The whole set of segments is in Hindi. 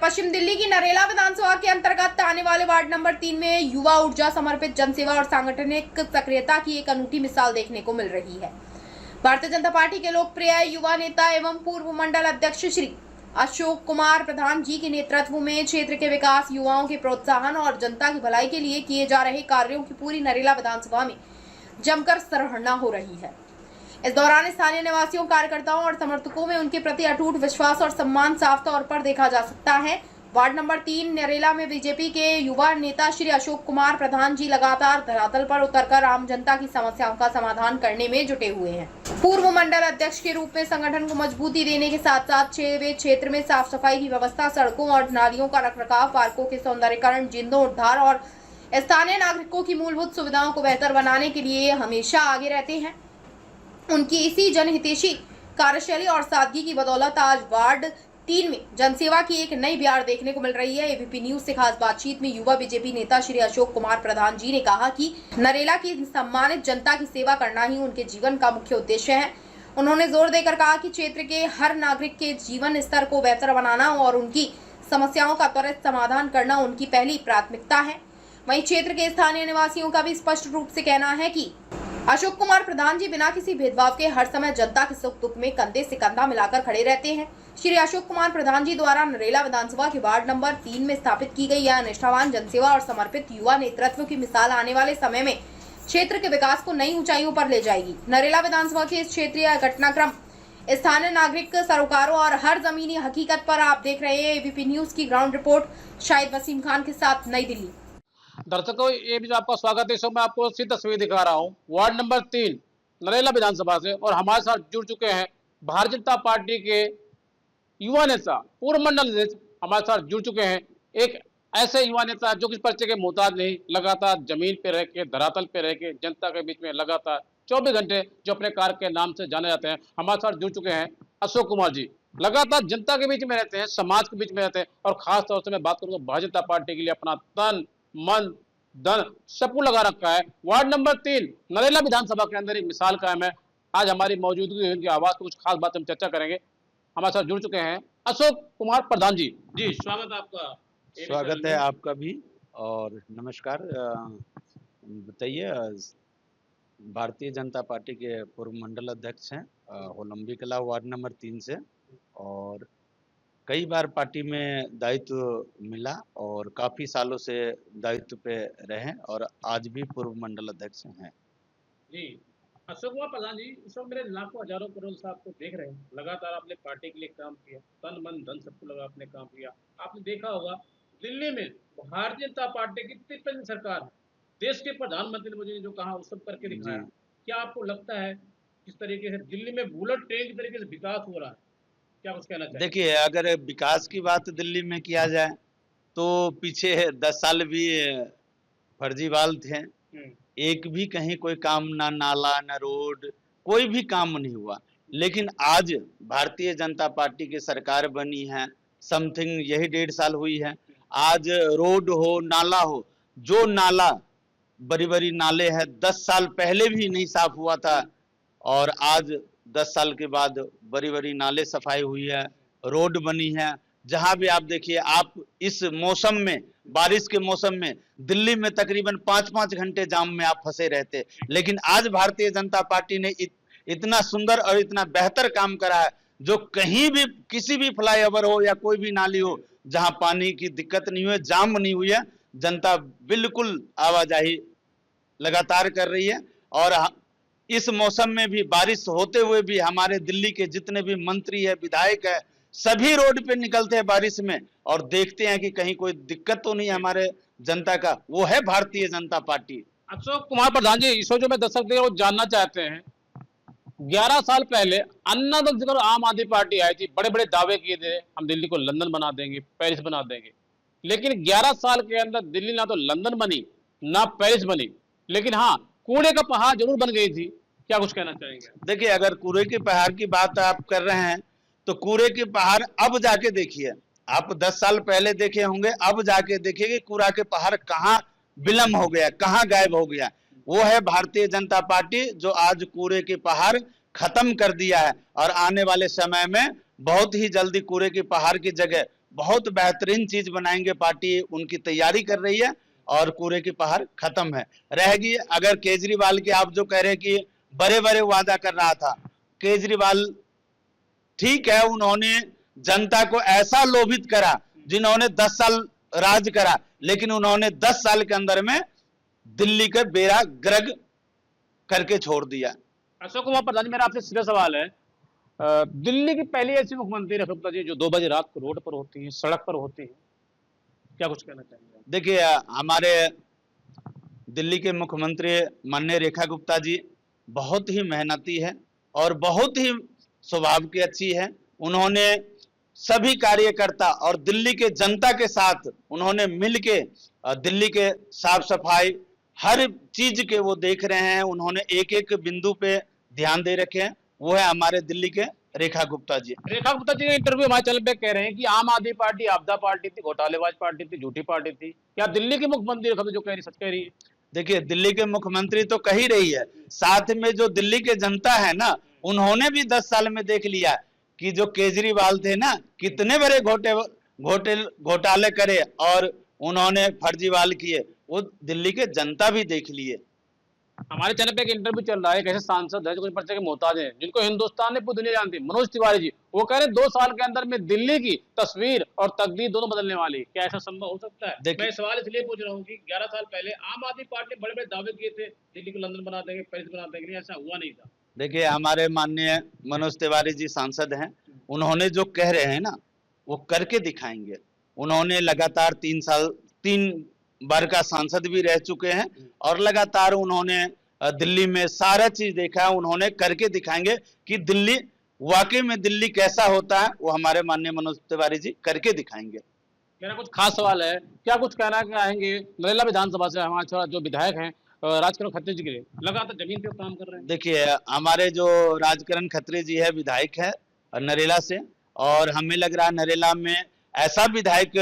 पश्चिम दिल्ली की नरेला विधानसभा के अंतर्गत आने वाले वार्ड नंबर 3 में युवा ऊर्जा समर्पित जनसेवा और सांगठनिक सक्रियता की एक अनूठी मिसाल देखने को मिल रही है। भारतीय जनता पार्टी के लोकप्रिय युवा नेता एवं पूर्व मंडल अध्यक्ष श्री अशोक कुमार प्रधान जी के नेतृत्व में क्षेत्र के विकास, युवाओं के प्रोत्साहन और जनता की भलाई के लिए किए जा रहे कार्यों की पूरी नरेला विधानसभा में जमकर सराहना हो रही है। इस दौरान स्थानीय निवासियों, कार्यकर्ताओं और समर्थकों में उनके प्रति अटूट विश्वास और सम्मान साफ तौर पर देखा जा सकता है। वार्ड नंबर 3 नरेला में बीजेपी के युवा नेता श्री अशोक कुमार प्रधान जी लगातार धरातल पर उतरकर आम जनता की समस्याओं का समाधान करने में जुटे हुए हैं। पूर्व मंडल अध्यक्ष के रूप में संगठन को मजबूती देने के साथ साथ वे क्षेत्र में साफ सफाई की व्यवस्था, सड़कों और नालियों का रखरखाव, पार्कों के सौंदर्यीकरण, जीर्णोद्धार और स्थानीय नागरिकों की मूलभूत सुविधाओं को बेहतर बनाने के लिए हमेशा आगे रहते हैं। उनकी इसी जनहितैषी कार्यशैली और सादगी की बदौलत आज वार्ड 3 में जनसेवा की एक नई बयार देखने को मिल रही है। एबीपी न्यूज से खास बातचीत में युवा बीजेपी नेता श्री अशोक कुमार प्रधान जी ने कहा कि नरेला की सम्मानित जनता की सेवा करना ही उनके जीवन का मुख्य उद्देश्य है। उन्होंने जोर देकर कहा कि क्षेत्र के हर नागरिक के जीवन स्तर को बेहतर बनाना और उनकी समस्याओं का त्वरित समाधान करना उनकी पहली प्राथमिकता है। वहीं क्षेत्र के स्थानीय निवासियों का भी स्पष्ट रूप से कहना है कि अशोक कुमार प्रधान जी बिना किसी भेदभाव के हर समय जनता के सुख दुख में कंधे से कंधा मिलाकर खड़े रहते हैं। श्री अशोक कुमार प्रधान जी द्वारा नरेला विधानसभा के वार्ड नंबर 3 में स्थापित की गई यह निष्ठावान जनसेवा और समर्पित युवा नेतृत्व की मिसाल आने वाले समय में क्षेत्र के विकास को नई ऊंचाइयों पर ले जाएगी। नरेला विधानसभा के इस क्षेत्रीय घटनाक्रम, स्थानीय नागरिक, सरोकारों और हर जमीनी हकीकत पर आप देख रहे हैं एबीपी न्यूज की ग्राउंड रिपोर्ट शाहिद वसीम खान के साथ, नई दिल्ली। दर्शकों, ये भी आपका स्वागत है। इस समय आपको सीधी तस्वीर दिखा रहा हूँ वार्ड नंबर 3 नरेला विधानसभा से, और हमारे साथ जुड़ चुके हैं भारतीय जनता पार्टी के युवा नेता, पूर्व मंडल अध्यक्ष हमारे साथ जुड़ चुके हैं। एक ऐसे युवा नेता जो किसी परिचय के मोहताज नहीं, लगातार जमीन पे रह के, धरातल पे रह के जनता के बीच में लगातार 24 घंटे जो अपने कार्य के नाम से जाने जाते हैं, हमारे साथ जुड़ चुके हैं अशोक कुमार जी। लगातार जनता के बीच में रहते हैं, समाज के बीच में रहते हैं, और खास तौर से मैं बात करूंगा भारतीय जनता पार्टी के लिए अपना तन मन धन सबको लगा रखा है। वार्ड नंबर 3 नरेला विधानसभा के अंदर एक मिसाल कायम है। आज हमारी मौजूदगी उनकी आवाज को कुछ खास बात हम चर्चा करेंगे। हमारे साथ जुड़ चुके हैं अशोक कुमार प्रधान जी। जी, स्वागत है आपका। स्वागत है आपका भी, और नमस्कार। बताइए, भारतीय जनता पार्टी के पूर्व मंडल अध्यक्ष हैं होलंबी कला वार्ड नंबर 3 से, और कई बार पार्टी में दायित्व मिला और काफी सालों से दायित्व पे रहे, और आज भी पूर्व मंडल अध्यक्ष हैं। जी, अशोक कुमार प्रधान जी, इस वक्त मेरे लाखों हजारों करोड़ से आपको देख रहे हैं। लगातार आपने पार्टी के लिए काम किया, तन मन धन सबको लगा आपने काम किया। आपने देखा होगा दिल्ली में भारतीय जनता पार्टी की 53 सरकार है, देश के प्रधानमंत्री ने मुझे जो कहा वो सब करके दिखाया। क्या आपको लगता है किस तरीके से दिल्ली में बुलेट ट्रेन की तरीके से विकास हो रहा है? क्या कुछ कहना चाहिए? देखिए, अगर विकास की बात दिल्ली में किया जाए तो पीछे 10 साल भी फर्जीवाल थे। एक भी कहीं कोई काम, ना नाला, ना रोड, कोई भी काम नहीं हुआ। लेकिन आज भारतीय जनता पार्टी की सरकार बनी है, समथिंग यही 1.5 साल हुई है। आज रोड हो, नाला हो, जो नाला बड़ी बड़ी नाले हैं 10 साल पहले भी नहीं साफ हुआ था, और आज 10 साल के बाद बड़ी बड़ी नाले सफाई हुई है, रोड बनी है। जहां भी आप देखिए, आप इस मौसम में, बारिश के मौसम में दिल्ली में तकरीबन 5-5 घंटे जाम में आप फंसे रहते, लेकिन आज भारतीय जनता पार्टी ने इतना सुंदर और इतना बेहतर काम करा है, जो कहीं भी किसी भी फ्लाईओवर हो या कोई भी नाली हो, जहां पानी की दिक्कत नहीं हुई, जाम नहीं हुई है, जनता बिल्कुल आवाजाही लगातार कर रही है। और इस मौसम में भी, बारिश होते हुए भी, हमारे दिल्ली के जितने भी मंत्री है, विधायक है, सभी रोड पे निकलते हैं बारिश में और देखते हैं कि कहीं कोई दिक्कत तो नहीं हमारे जनता का। वो है भारतीय जनता पार्टी। अशोक कुमार प्रधान जी, इसको जो मैं दर्शक देख वो जानना चाहते हैं, 11 साल पहले अन्ना दल और आम आदमी पार्टी आई थी, बड़े बड़े दावे किए थे, हम दिल्ली को लंदन बना देंगे, पेरिस बना देंगे। लेकिन 11 साल के अंदर दिल्ली ना तो लंदन बनी, ना पेरिस बनी, लेकिन हाँ, कूड़े का पहाड़ जरूर बन गई थी। क्या कुछ कहना चाहेंगे? देखिए, अगर कूड़े के पहाड़ की बात आप कर रहे हैं तो कूड़े के पहाड़ अब जाके देखिए। आप 10 साल पहले देखे होंगे, अब जाके देखिए कि कूड़ा के पहाड़ कहाँ विलम्ब हो गया, कहाँ गायब हो गया। वो है भारतीय जनता पार्टी, जो आज कूड़े के पहाड़ खत्म कर दिया है, और आने वाले समय में बहुत ही जल्दी कूड़े के पहाड़ की जगह बहुत बेहतरीन चीज बनाएंगे। पार्टी उनकी तैयारी कर रही है और कूड़े की पहाड़ खत्म है। रहेगी अगर केजरीवाल के, आप जो कह रहे हैं कि बड़े बड़े वादा कर रहा था केजरीवाल, ठीक है, उन्होंने जनता को ऐसा लोभित करा, जिन्होंने 10 साल राज करा, लेकिन उन्होंने 10 साल के अंदर में दिल्ली का बेड़ा गर्क करके छोड़ दिया। अशोक कुमार प्रधान जी, मेरा आपसे सीधा सवाल है, दिल्ली की पहली ऐसी मुख्यमंत्री अशोक प्रधान जी जो 2 बजे रात को रोड पर होती है, सड़क पर होती है, क्या कुछ कहना चाहेंगे? देखिए, हमारे दिल्ली के मुख्यमंत्री माननीय रेखा गुप्ता जी बहुत ही मेहनती है और बहुत ही स्वभाव की अच्छी है। उन्होंने सभी कार्यकर्ता और दिल्ली के जनता के साथ उन्होंने मिलके दिल्ली के साफ सफाई हर चीज के वो देख रहे हैं। उन्होंने एक एक बिंदु पे ध्यान दे रखे हैं। वो है हमारे दिल्ली के रेखा गुप्ता जी। रेखा गुप्ता जी ने इंटरव्यू हमारे चैनल पे कह रहे हैं कि आम आदमी पार्टी आपदा पार्टी थी, घोटालेबाज पार्टी थी, झूठी पार्टी थी। क्या दिल्ली की मुख्यमंत्री रेखा जो कह रही सच कह रही है? देखिए, दिल्ली के मुख्यमंत्री तो कह ही रही है, साथ में जो दिल्ली के जनता है ना, उन्होंने भी 10 साल में देख लिया कि जो केजरीवाल थे ना, कितने बड़े घोटाले करे और उन्होंने फर्जीवाल किए, वो दिल्ली के जनता भी देख लिए। हमारे चैनल पे एक इंटरव्यू चल रहा है, एक ऐसे सांसद है जो कुछ पर्चे के मोहताज हैं, जिनको हिंदुस्तान ने पूरी दुनिया जानती है, मनोज तिवारी जी। वो कह रहे हैं 2 साल के अंदर में दिल्ली की तस्वीर और तकदीर दोनों बदलने वाली। क्या ऐसा संभव हो सकता है? मैं सवाल इसलिए पूछ रहा हूँ कि 11 साल पहले आम आदमी पार्टी ने बड़े बड़े दावे किए थे, दिल्ली को लंदन बना देंगे, पेरिस बना देंगे, ऐसा हुआ नहीं था। देखिए, हमारे माननीय मनोज तिवारी जी सांसद हैं, उन्होंने जो कह रहे हैं ना, वो करके दिखाएंगे। उन्होंने लगातार 3 बार का सांसद भी रह चुके हैं और लगातार उन्होंने दिल्ली में सारा चीज देखा है। उन्होंने करके दिखाएंगे कि दिल्ली वाकई में दिल्ली कैसा होता है, वो हमारे माननीय मनोज तिवारी जी करके दिखाएंगे। मेरा कुछ खास सवाल है, क्या कुछ कहना चाहेंगे नरेला विधानसभा से हमारे जो विधायक हैं राजकरण खत्री जी के लिए लगातार जमीन पे काम कर रहे हैं? देखिए, हमारे जो राजकरण खत्री जी है विधायक है नरेला से, और हमें लग रहा है नरेला में ऐसा विधायक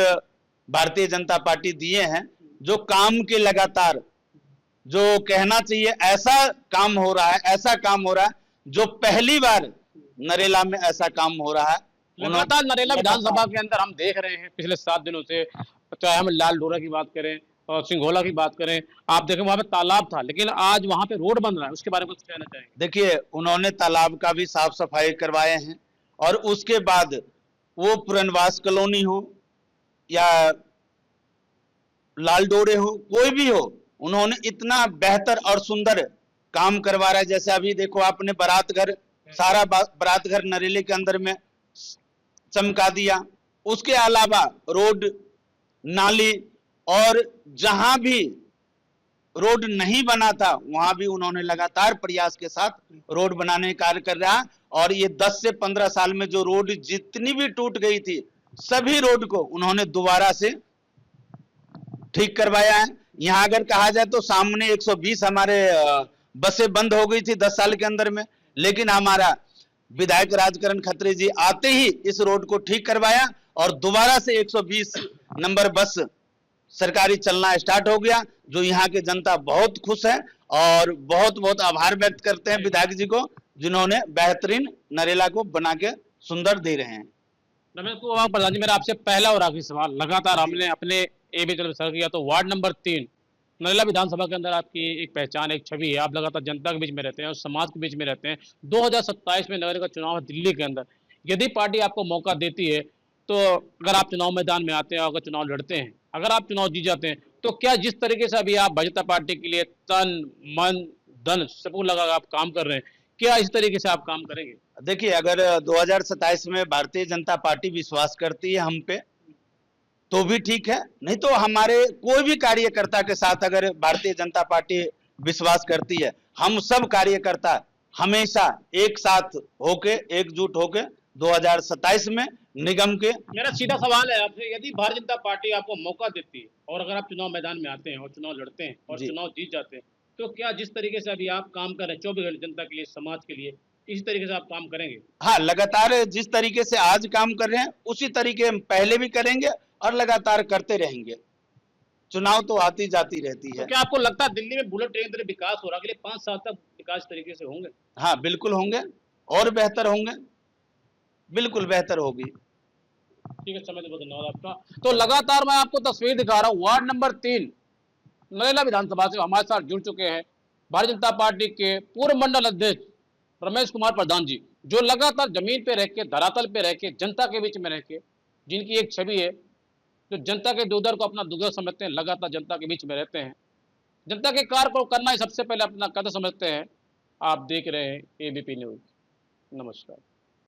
भारतीय जनता पार्टी दिए हैं जो काम के लगातार, जो कहना चाहिए ऐसा काम हो रहा है, ऐसा काम हो रहा है जो पहली बार नरेला में ऐसा काम हो रहा है। लगातार नरेला विधानसभा के अंदर हम देख रहे हैं पिछले 7 दिनों से, चाहे हम लाल डोरा की बात करें और सिंघोला की बात करें, आप देखें वहां पे तालाब था, लेकिन आज वहां पे रोड बन रहा है, उसके बारे में कुछ कहना चाहेंगे? देखिए, उन्होंने तालाब का भी साफ सफाई करवाए हैं और उसके बाद वो पुरनवास कॉलोनी हो या लाल डोरे हो, कोई भी हो, उन्होंने इतना बेहतर और सुंदर काम करवा रहा है। जैसे अभी देखो आपने बारात घर, सारा बारात घर नरेले के अंदर में चमका दिया। उसके अलावा रोड, नाली, और जहां भी रोड नहीं बना था वहां भी उन्होंने लगातार प्रयास के साथ रोड बनाने का कार्य कर रहा है। और ये 10 से 15 साल में जो रोड जितनी भी टूट गई थी, सभी रोड को उन्होंने दोबारा से ठीक करवाया है। यहाँ अगर कहा जाए तो सामने 120 हमारे बसें बंद हो गई थी 10 साल के अंदर में, लेकिन हमारा विधायक राजकरण खत्री जी आते ही इस रोड को ठीक करवाया और दोबारा से 120 नंबर बस सरकारी चलना स्टार्ट हो गया, जो यहाँ के जनता बहुत खुश है और बहुत बहुत आभार व्यक्त करते हैं विधायक जी को, जिन्होंने बेहतरीन नरेला को बना के सुंदर दे रहे हैं। रमेश कुमार प्रधान जी, मेरा आपसे पहला और आखिरी सवाल, लगातार हमने अपने एबीएल सर किया तो वार्ड नंबर 3 नरेला विधानसभा के अंदर आपकी एक पहचान, एक छवि है, आप लगातार जनता के बीच में रहते हैं और समाज के बीच में रहते हैं। 2027 में नगर का चुनाव है दिल्ली के अंदर, यदि पार्टी आपको मौका देती है तो अगर आप चुनाव मैदान में आते हैं, अगर चुनाव लड़ते हैं, अगर आप चुनाव जीत जाते हैं, तो क्या जिस तरीके से अभी आप भाजपा पार्टी के लिए तन मन धन सब लगा आप काम कर रहे हैं, क्या इस तरीके से आप काम करेंगे? देखिए, अगर 2027 में भारतीय जनता पार्टी विश्वास करती है हम पे तो भी ठीक है, नहीं तो हमारे कोई भी कार्यकर्ता के साथ अगर भारतीय जनता पार्टी विश्वास करती है, हम सब कार्यकर्ता हमेशा एक साथ होके, एकजुट होके 2027 में निगम के। मेरा सीधा सवाल है आपसे, यदि भारतीय जनता पार्टी आपको मौका देती है और अगर आप चुनाव मैदान में आते हैं और चुनाव लड़ते हैं और चुनाव जीत जाते हैं, तो क्या जिस तरीके से अभी आप काम कर रहे हैं 24 घंटे जनता के लिए, समाज के लिए, इसी तरीके से आप काम करेंगे? हाँ, लगातार जिस तरीके से आज काम कर रहे हैं उसी तरीके पहले भी करेंगे और लगातार करते रहेंगे। चुनाव तो आती जाती रहती है। तो क्या आपको लगता है दिल्ली में बुलेट ट्रेन तरह विकास हो रहा है, अगले 5 साल तक विकास तरीके से होंगे? हाँ, बिल्कुल होंगे और बेहतर होंगे, बिल्कुल बेहतर होगी। ठीक है, समय देने के लिए धन्यवाद आपका। तो लगातार मैं आपको तस्वीर दिखा रहा हूँ, वार्ड नंबर 3 नरेला विधानसभा से हमारे साथ जुड़ चुके हैं भारतीय जनता पार्टी के पूर्व मंडल अध्यक्ष रमेश कुमार प्रधान जी, जो लगातार जमीन पे रह के, धरातल पे रह के, जनता के बीच में रह के, जिनकी एक छवि है, जो जनता के दुर्दर को अपना दुर्दर समझते हैं, लगातार जनता के बीच में रहते हैं, जनता के कार्य को करना ही सबसे पहले अपना कदम समझते हैं। आप देख रहे हैं एबीपी न्यूज। नमस्कार।